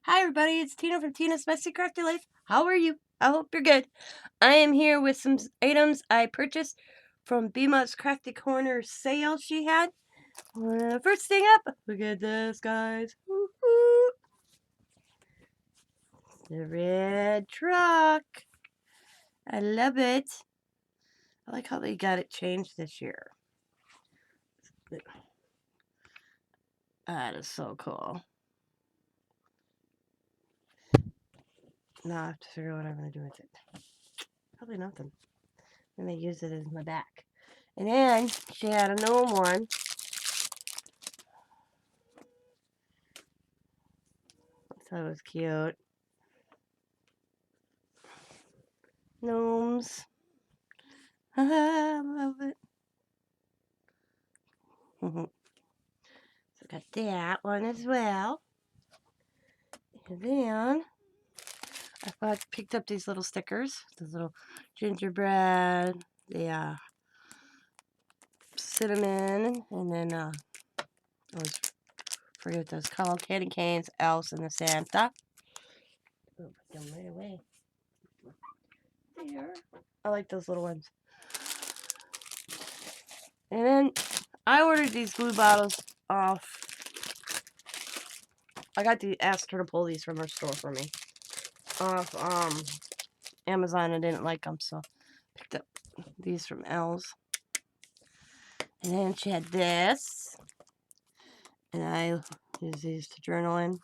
Hi everybody, it's Tina from Tina's Messy Crafty Life. How are you? I hope you're good. I am here with some items I purchased from Bima's Crafty Corner sale she had. First thing up, look at this, guys. Woo-hoo. The red truck. I love it. I like how they got it changed this year. That is so cool. Now I have to figure out what I'm going to do with it. Probably nothing. I may use it as my back. And then she had a gnome one. So it was cute. Gnomes. I love it. So got that one as well. And then I picked up these little stickers. These little gingerbread, the cinnamon, and then I always forget what those called. Candy canes, elves, and the Santa. Oh, put them right away. There. I like those little ones. And then I ordered these glue bottles off. I asked her to pull these from her store for me. Off Amazon. I didn't like them, so picked up these from Elle's. And then she had this. And I use these to journal in.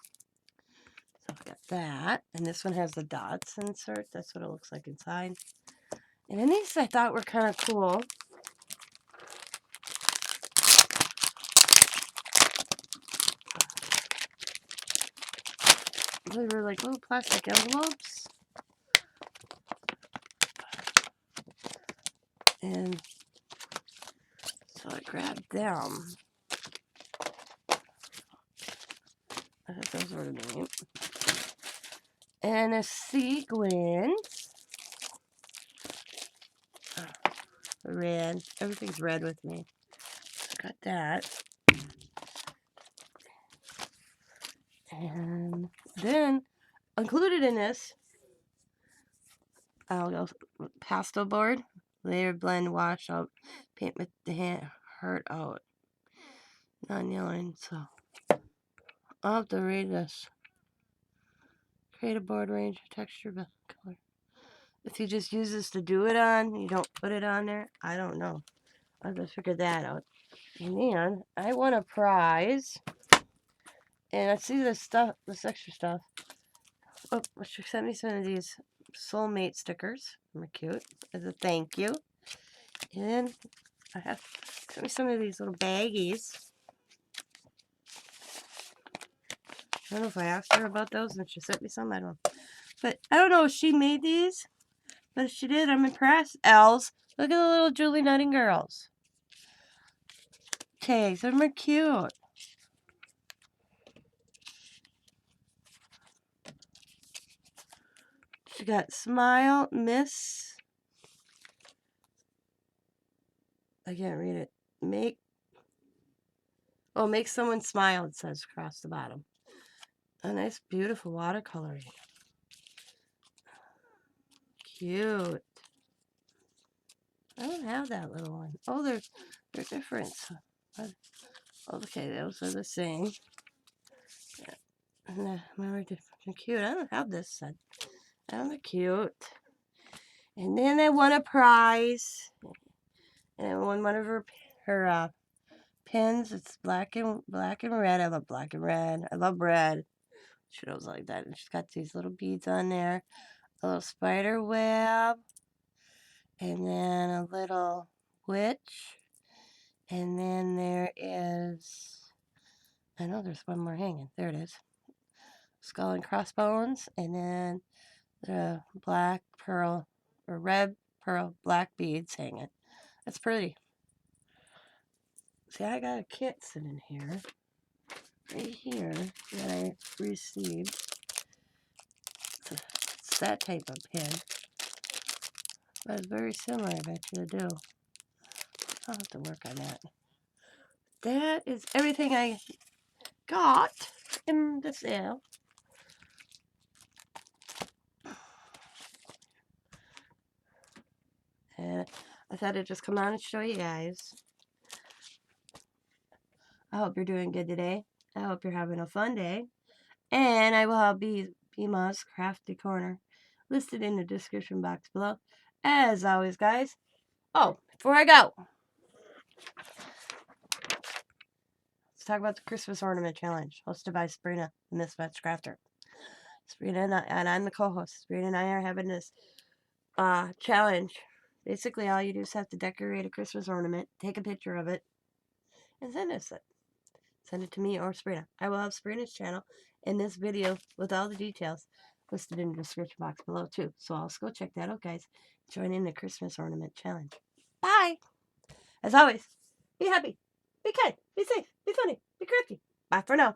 So I got that. And this one has the dots insert. That's what it looks like inside. And then these I thought were kind of cool. They were like little plastic envelopes. And so I grabbed them. I thought those were neat. And a sequence. Red. Everything's red with me. So I got that. And then included in this, I'll go pastel board, layer blend, wash out, paint with the heart out. Non-yellowing, so I'll have to read this. Create a board range of texture color. If you just use this to do it on, you don't put it on there, I don't know. I'll have to figure that out. And then I won a prize. And I see this stuff, this extra stuff. Oh, she sent me some of these soulmate stickers. They're cute. As a thank you. And then I have sent me some of these little baggies. I don't know if I asked her about those and she sent me some. I don't know. But I don't know if she made these. But if she did, I'm impressed. Elves. Look at the little Julie Nutting girls. Tags. They're more cute. She got Smile, Miss. I can't read it. Make someone smile, it says across the bottom. A nice, beautiful watercoloring. Cute. I don't have that little one. Oh, they're different. Okay, those are the same. Mine are different. Cute. I don't have this set. They're cute. And then I won a prize. And I won one of her pins. It's black and red. I love black and red. I love red. She knows like that. And she's got these little beads on there. A little spider web. And then a little witch. And then there is, I know there's one more hanging. There it is. Skull and crossbones. And then the black pearl, or red pearl, black beads hanging. That's pretty. See, I got a kit sitting here. Right here that I received. It's that type of pin. But it's very similar, I bet you to do. I'll have to work on that. That is everything I got in the sale. And I thought I'd just come on and show you guys. I hope you're doing good today. I hope you're having a fun day. And I will have Bima's Crafty Corner listed in the description box below. As always, guys. Oh, before I go, let's talk about the Christmas Ornament Challenge hosted by Sabrina, the Misfits Crafter. Sabrina and I'm the co-host. Sabrina and I are having this challenge. Basically, all you do is have to decorate a Christmas ornament, take a picture of it, and send us it. Send it to me or Sabrina. I will have Sabrina's channel in this video with all the details listed in the description box below too. So also go check that out, guys. Join in the Christmas Ornament Challenge. Bye! As always, be happy, be kind, be safe, be funny, be crafty. Bye for now.